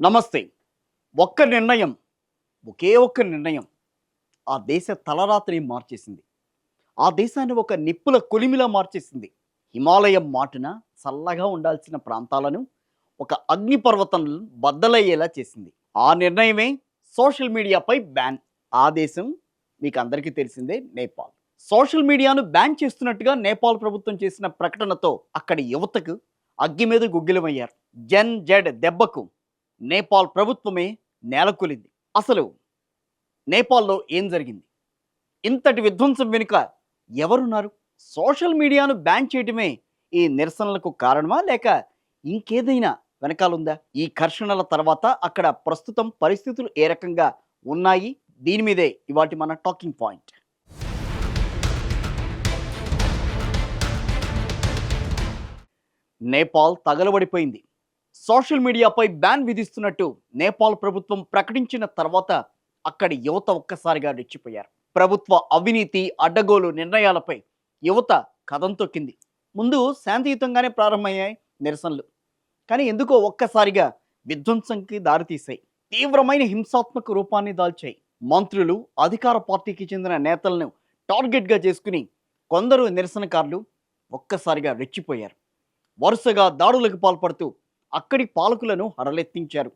నమస్తే. ఒక్క నిర్ణయం, ఒకే ఒక్క నిర్ణయం ఆ దేశ తలరాతని మార్చేసింది. ఆ దేశాన్ని ఒక నిప్పుల కొలిమిలా మార్చేసింది. హిమాలయం మాటున చల్లగా ఉండాల్సిన ప్రాంతాలను ఒక అగ్నిపర్వతం బద్దలయ్యేలా చేసింది. ఆ నిర్ణయమే సోషల్ మీడియాపై బ్యాన్. ఆ దేశం మీకు అందరికీ తెలిసిందే, నేపాల్. సోషల్ మీడియాను బ్యాన్ చేస్తున్నట్టుగా నేపాల్ ప్రభుత్వం చేసిన ప్రకటనతో అక్కడి యువతకు అగ్గి మీద గుగ్గిలమయ్యారు. జెన్ జెడ్ దెబ్బకు నేపాల్ ప్రభుత్వమే నేలకొలింది. అసలు నేపాల్లో ఏం జరిగింది? ఇంతటి విధ్వంసం వెనుక ఎవరున్నారు? సోషల్ మీడియాను బ్యాన్ చేయడమే ఈ నిరసనలకు కారణమా, లేక ఇంకేదైనా వెనకాలుందా? ఈ ఘర్షణల తర్వాత అక్కడ ప్రస్తుతం పరిస్థితులు ఏ రకంగా ఉన్నాయి? దీని మీదే ఇవాటి మన టాకింగ్ పాయింట్. నేపాల్ తగలబడిపోయింది. సోషల్ మీడియాపై బ్యాన్ విధిస్తున్నట్టు నేపాల్ ప్రభుత్వం ప్రకటించిన తర్వాత అక్కడి యువత ఒక్కసారిగా రెచ్చిపోయారు. ప్రభుత్వ అవినీతి అడ్డగోలు నిర్ణయాలపై యువత కథం తొక్కింది. ముందు శాంతియుతంగానే ప్రారంభమయ్యాయి నిరసనలు, కానీ ఎందుకో ఒక్కసారిగా విధ్వంసంకి దారితీశాయి. తీవ్రమైన హింసాత్మక రూపాన్ని దాల్చాయి. మంత్రులు, అధికార పార్టీకి చెందిన నేతలను టార్గెట్గా చేసుకుని కొందరు నిరసనకారులు ఒక్కసారిగా రెచ్చిపోయారు. వరుసగా దాడులకు పాల్పడుతూ అక్కడి పాలకులను హడలెత్తించారు.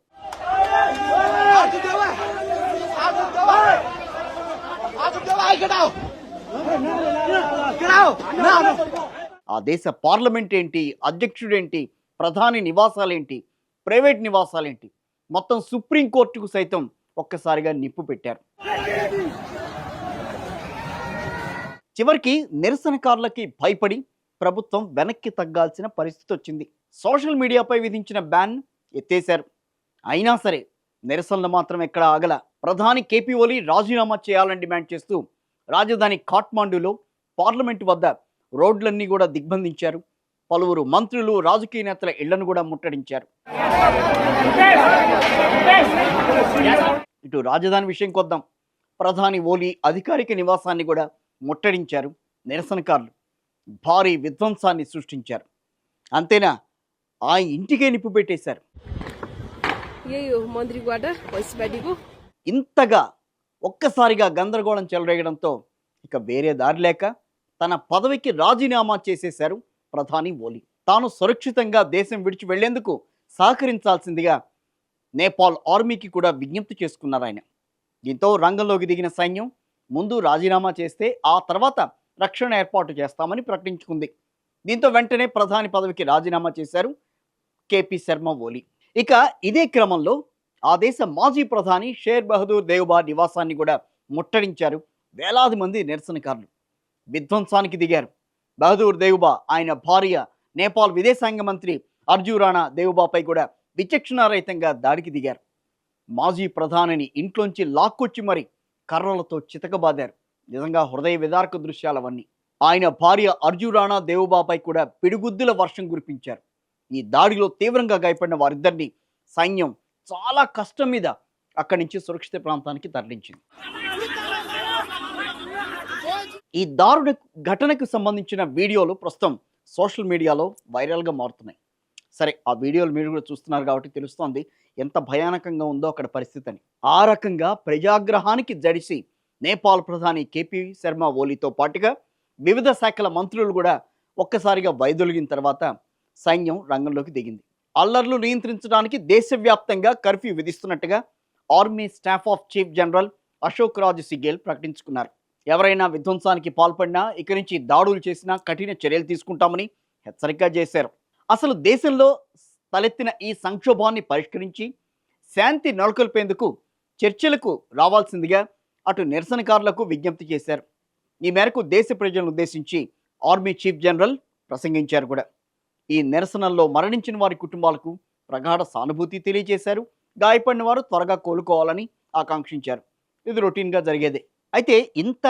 ఆ దేశ పార్లమెంట్ ఏంటి, అధ్యక్షుడేంటి, ప్రధాని నివాసాలేంటి, ప్రైవేట్ నివాసాలేంటి, మొత్తం సుప్రీంకోర్టుకు సైతం ఒక్కసారిగా నిప్పు పెట్టారు. చివరికి నిరసనకారులకి భయపడి ప్రభుత్వం వెనక్కి తగ్గాల్సిన పరిస్థితి వచ్చింది. సోషల్ మీడియాపై విధించిన బ్యాన్ ఎత్తేశారు. అయినా సరే నిరసనలు మాత్రం ఎక్కడ ఆగల. ప్రధాని కేపీ ఓలీ రాజీనామా చేయాలని డిమాండ్ చేస్తూ రాజధాని ఖాట్మాండులో పార్లమెంటు వద్ద రోడ్లన్నీ కూడా దిగ్బంధించారు. పలువురు మంత్రులు, రాజకీయ నేతల ఇళ్లను కూడా ముట్టడించారు. ఇటు రాజధాని విషయంకి వద్దాం. ప్రధాని ఓలీ అధికారిక నివాసాన్ని కూడా ముట్టడించారు నిరసనకారులు. భారీ విధ్వంసాన్ని సృష్టించారు. అంతేనా, ఆ ఇంటికే నిప్పు పెట్టేశారు. ఇంతగా ఒక్కసారిగా గందరగోళం చెలరేగడంతో ఇక వేరే దారి లేక తన పదవికి రాజీనామా చేసేశారు ప్రధాని ఓలీ. తాను సురక్షితంగా దేశం విడిచి వెళ్లేందుకు సహకరించాల్సిందిగా నేపాల్ ఆర్మీకి కూడా విజ్ఞప్తి చేసుకున్నారు ఆయన. దీంతో రంగంలోకి దిగిన సైన్యం ముందు రాజీనామా చేస్తే ఆ తర్వాత రక్షణ ఏర్పాటు చేస్తామని ప్రకటించుకుంది. దీంతో వెంటనే ప్రధాని పదవికి రాజీనామా చేశారు కేపీ శర్మ ఓలీ. ఇక ఇదే క్రమంలో ఆ దేశ మాజీ ప్రధాని షేర్ బహదూర్ దేవ్బా నివాసాన్ని కూడా ముట్టడించారు వేలాది మంది నిరసనకారులు. విధ్వంసానికి దిగారు. బహదూర్ దేవ్బా, ఆయన భార్య, నేపాల్ విదేశాంగ మంత్రి అర్జు రాణా దేవ్బాపై కూడా విచక్షణారహితంగా దాడికి దిగారు. మాజీ ప్రధానిని ఇంట్లోంచి లాక్కొచ్చి మరి కర్రలతో చితకబాదారు. నిజంగా హృదయ విదారక దృశ్యాలవన్నీ. ఆయన భార్య అర్జు రాణా దేవ్బాపై కూడా పిడిగుద్దుల వర్షం కురిపించారు. ఈ దాడిలో తీవ్రంగా గాయపడిన వారిద్దరిని సైన్యం చాలా కష్టం మీద అక్కడి నుంచి సురక్షిత ప్రాంతానికి తరలించింది. ఈ దారుణ ఘటనకు సంబంధించిన వీడియోలు ప్రస్తుతం సోషల్ మీడియాలో వైరల్గా మారుతున్నాయి. సరే, ఆ వీడియోలు మీరు కూడా చూస్తున్నారు కాబట్టి తెలుస్తోంది ఎంత భయానకంగా ఉందో అక్కడ పరిస్థితి అని. ఆ రకంగా ప్రజాగ్రహానికి జడిసి నేపాల్ ప్రధాని కేపీ శర్మ ఓలీతో పాటుగా వివిధ శాఖల మంత్రులు కూడా ఒక్కసారిగా వైదొలిగిన తర్వాత సైన్యం రంగంలోకి దిగింది. అల్లర్లు నియంత్రించడానికి దేశవ్యాప్తంగా కర్ఫ్యూ విధిస్తున్నట్టుగా army staff of chief general Ashok Raj Sigdel ప్రకటించుకున్నారు. ఎవరైనా విధ్వంసానికి పాల్పడినా, ఇక నుంచి దాడులు చేసినా కఠిన చర్యలు తీసుకుంటామని హెచ్చరిక చేశారు. అసలు దేశంలో తలెత్తిన ఈ సంక్షోభాన్ని పరిష్కరించి శాంతి నెలకొల్పేందుకు చర్చలకు రావాల్సిందిగా అటు నిరసనకారులకు విజ్ఞప్తి చేశారు. ఈ మేరకు దేశ ప్రజలను ఉద్దేశించి ఆర్మీ చీఫ్ జనరల్ ప్రసంగించారు కూడా. ఈ నిరసనల్లో మరణించిన వారి కుటుంబాలకు ప్రగాఢ సానుభూతి తెలియజేశారు. గాయపడిన వారు త్వరగా కోలుకోవాలని ఆకాంక్షించారు. ఇది రొటీన్గా జరిగేదే. అయితే ఇంత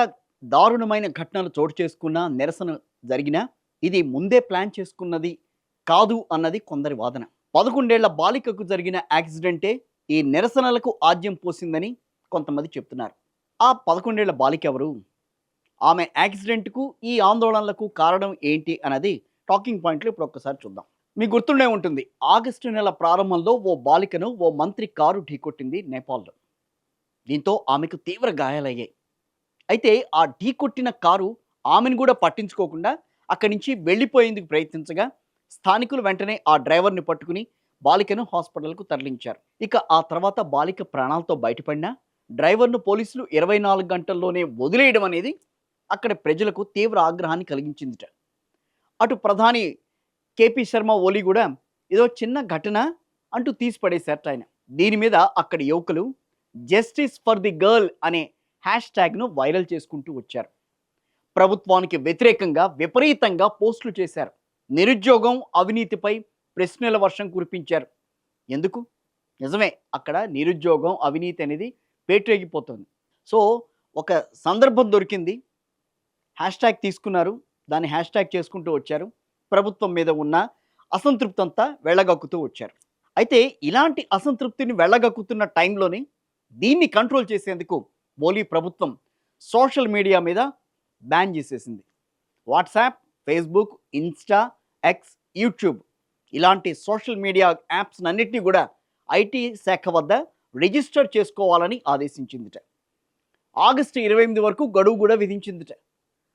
దారుణమైన ఘటనలు చోటు చేసుకున్న నిరసన జరిగినా ఇది ముందే ప్లాన్ చేసుకున్నది కాదు అన్నది కొందరి వాదన. 11 ఏళ్ల బాలికకు జరిగిన యాక్సిడెంటే ఈ నిరసనలకు ఆజ్యం పోసిందని కొంతమంది చెప్తున్నారు. ఆ 11 ఏళ్ల బాలిక ఎవరు? ఆమె యాక్సిడెంట్కు, ఈ ఆందోళనలకు కారణం ఏంటి అన్నది టాకింగ్ పాయింట్లో ఇప్పుడు ఒక్కసారి చూద్దాం. మీకు గుర్తుండే ఉంటుంది. ఆగస్టు నెల ప్రారంభంలో ఓ బాలికను ఓ మంత్రి కారు ఢీకొట్టింది నేపాల్‌లో. దీంతో ఆమెకు తీవ్ర గాయాలయ్యాయి. అయితే ఆ ఢీకొట్టిన కారు ఆమెను కూడా పట్టించుకోకుండా అక్కడి నుంచి వెళ్ళిపోయేందుకు ప్రయత్నించగా స్థానికులు వెంటనే ఆ డ్రైవర్‌ని పట్టుకుని బాలికను హాస్పిటల్‌కు తరలించారు. ఇక ఆ తర్వాత బాలిక ప్రాణాలతో బయటపడినా డ్రైవర్‌ను పోలీసులు 24 గంటల్లోనే వదిలేయడం అనేది అక్కడి ప్రజలకు తీవ్ర ఆగ్రహాన్ని కలిగించిందిట. అటు ప్రధాని కేపీ శర్మ ఓలీ కూడా ఏదో చిన్న ఘటన అంటూ తీసి పడేశారట ఆయన. దీని మీద అక్కడి యువకులు జస్టిస్ ఫర్ ది గర్ల్ అనే హ్యాష్ ట్యాగ్ను వైరల్ చేసుకుంటూ వచ్చారు. ప్రభుత్వానికి వ్యతిరేకంగా విపరీతంగా పోస్టులు చేశారు. నిరుద్యోగం, అవినీతిపై ప్రశ్నల వర్షం కురిపించారు. ఎందుకు? నిజమే, అక్కడ నిరుద్యోగం, అవినీతి అనేది పేటరేగిపోతుంది. సో ఒక సందర్భం దొరికింది, హ్యాష్ ట్యాగ్ తీసుకున్నారు, దాన్ని హ్యాష్ ట్యాగ్ చేసుకుంటూ వచ్చారు. ప్రభుత్వం మీద ఉన్న అసంతృప్తి అంతా వెళ్ళగక్కుతూ వచ్చారు. అయితే ఇలాంటి అసంతృప్తిని వెళ్ళగక్కుతున్న టైంలోనే దీన్ని కంట్రోల్ చేసేందుకు మోలీ ప్రభుత్వం సోషల్ మీడియా మీద బ్యాన్ చేసేసింది. WhatsApp, Facebook, Insta, X, YouTube ఇలాంటి సోషల్ మీడియా యాప్స్ అన్నిటినీ కూడా ఐటీ శాఖ వద్ద రిజిస్టర్ చేసుకోవాలని ఆదేశించిందిట. ఆగస్టు 28 వరకు గడువు కూడా విధించిందిట.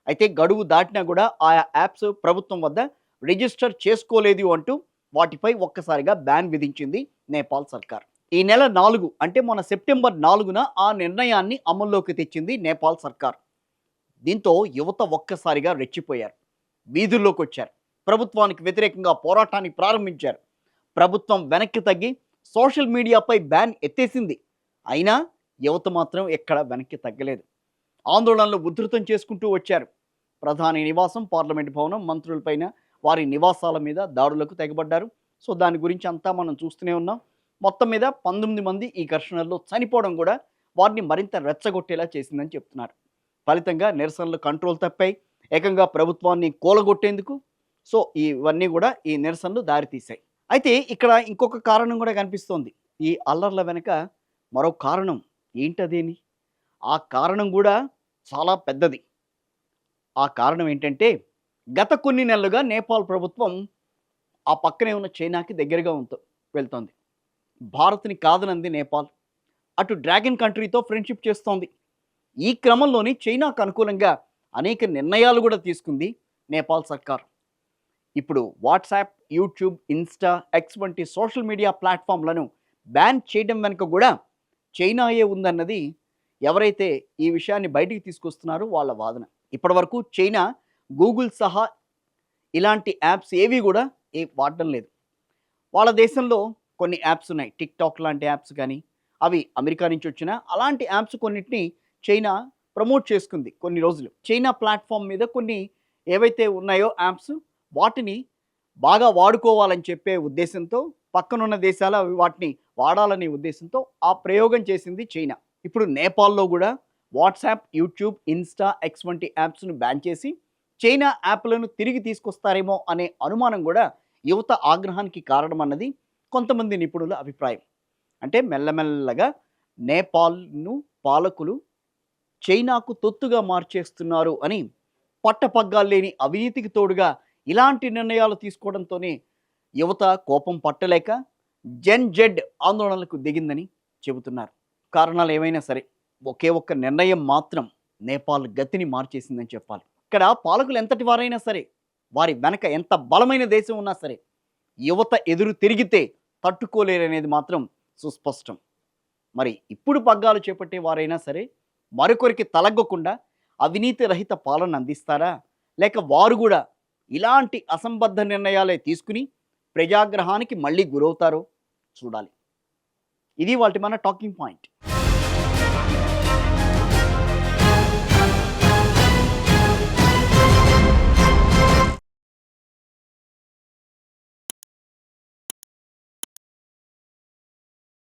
అయితే గడువు దాటినా కూడా ఆయా యాప్స్ ప్రభుత్వం వద్ద రిజిస్టర్ చేసుకోలేదు అంటూ వాటిపై ఒక్కసారిగా బ్యాన్ విధించింది నేపాల్ సర్కార్. ఈ నెల 4 అంటే మొన్న సెప్టెంబర్ 4న ఆ నిర్ణయాన్ని అమల్లోకి తెచ్చింది నేపాల్ సర్కార్. దీంతో యువత ఒక్కసారిగా రెచ్చిపోయారు, వీధుల్లోకి వచ్చారు, ప్రభుత్వానికి వ్యతిరేకంగా పోరాటాన్ని ప్రారంభించారు. ప్రభుత్వం వెనక్కి తగ్గి సోషల్ మీడియాపై బ్యాన్ ఎత్తేసింది. అయినా యువత మాత్రం ఎక్కడ వెనక్కి తగ్గలేదు. ఆందోళనలు ఉధృతం చేసుకుంటూ వచ్చారు. ప్రధాని నివాసం, పార్లమెంట్ భవనం, మంత్రులపైన, వారి నివాసాల మీద దాడులకు తెగబడ్డారు. సో దాని గురించి అంతా మనం చూస్తూనే ఉన్నాం. మొత్తం మీద 19 మంది ఈ ఘర్షణల్లో చనిపోవడం కూడా వారిని మరింత రెచ్చగొట్టేలా చేసిందని చెప్తున్నారు. ఫలితంగా నిరసనలు కంట్రోల్ తప్పాయి, ఏకంగా ప్రభుత్వాన్ని కూలగొట్టేందుకు సో ఇవన్నీ కూడా ఈ నిరసనలు దారితీశాయి. అయితే ఇక్కడ ఇంకొక కారణం కూడా కనిపిస్తోంది. ఈ అల్లర్ల వెనుక మరో కారణం ఏంటదేని? ఆ కారణం కూడా చాలా పెద్దది. ఆ కారణం ఏంటంటే గత కొన్ని నెలలుగా నేపాల్ ప్రభుత్వం ఆ పక్కనే ఉన్న చైనాకి దగ్గరగా వెళ్తోంది. భారత్ని కాదనంది నేపాల్. అటు డ్రాగన్ కంట్రీతో ఫ్రెండ్షిప్ చేస్తోంది. ఈ క్రమంలోని చైనాకు అనుకూలంగా అనేక నిర్ణయాలు కూడా తీసుకుంది నేపాల్ సర్కార్. ఇప్పుడు వాట్సాప్, యూట్యూబ్, ఇన్స్టా, ఎక్స్ వంటి సోషల్ మీడియా ప్లాట్ఫామ్లను బ్యాన్ చేయడం వెనుక కూడా చైనాయే ఉందన్నది ఎవరైతే ఈ విషయాన్ని బయటికి తీసుకొస్తున్నారో వాళ్ళ వాదన. ఇప్పటివరకు చైనా గూగుల్ సహా ఇలాంటి యాప్స్ ఏవి కూడా వాడడం లేదు. వాళ్ళ దేశంలో కొన్ని యాప్స్ ఉన్నాయి, టిక్టాక్ లాంటి యాప్స్ కానీ, అవి అమెరికా నుంచి వచ్చిన అలాంటి యాప్స్ కొన్నిటిని చైనా ప్రమోట్ చేసుకుంది కొన్ని రోజులు. చైనా ప్లాట్ఫామ్ మీద కొన్ని ఏవైతే ఉన్నాయో యాప్స్, వాటిని బాగా వాడుకోవాలని చెప్పే ఉద్దేశంతో పక్కనున్న దేశాలు అవి వాటిని వాడాలనే ఉద్దేశంతో ఆ ప్రయోగం చేసింది చైనా. ఇప్పుడు నేపాల్లో కూడా వాట్సాప్, యూట్యూబ్, ఇన్స్టా, ఎక్స్ వంటి యాప్స్ను బ్యాన్ చేసి చైనా యాప్లను తిరిగి తీసుకొస్తారేమో అనే అనుమానం కూడా యువత ఆగ్రహానికి కారణమన్నది కొంతమంది నిపుణుల అభిప్రాయం. అంటే మెల్లమెల్లగా నేపాల్ను పాలకులు చైనాకు తొత్తుగా మార్చేస్తున్నారు అని, పట్టపగ్గాలు లేని అవినీతికి తోడుగా ఇలాంటి నిర్ణయాలు తీసుకోవడంతోనే యువత కోపం పట్టలేక జెన్ జెడ్ ఆందోళనలకు దిగిందని చెబుతున్నారు. కారణాలు ఏమైనా సరే ఒకే ఒక్క నిర్ణయం మాత్రం నేపాల్ గతిని మార్చేసిందని చెప్పాలి. ఇక్కడ పాలకులు ఎంతటి వారైనా సరే, వారి వెనక ఎంత బలమైన దేశం ఉన్నా సరే, యువత ఎదురు తిరిగితే తట్టుకోలేరనేది మాత్రం సుస్పష్టం. మరి ఇప్పుడు పగ్గాలు చేపట్టే వారైనా సరే మరొకరికి తలగ్గకుండా అవినీతి రహిత పాలన అందిస్తారా, లేక వారు కూడా ఇలాంటి అసంబద్ధ నిర్ణయాలే తీసుకుని ప్రజాగ్రహానికి మళ్ళీ గురవుతారో చూడాలి. ఇది వాటి మన టాకింగ్ పాయింట్.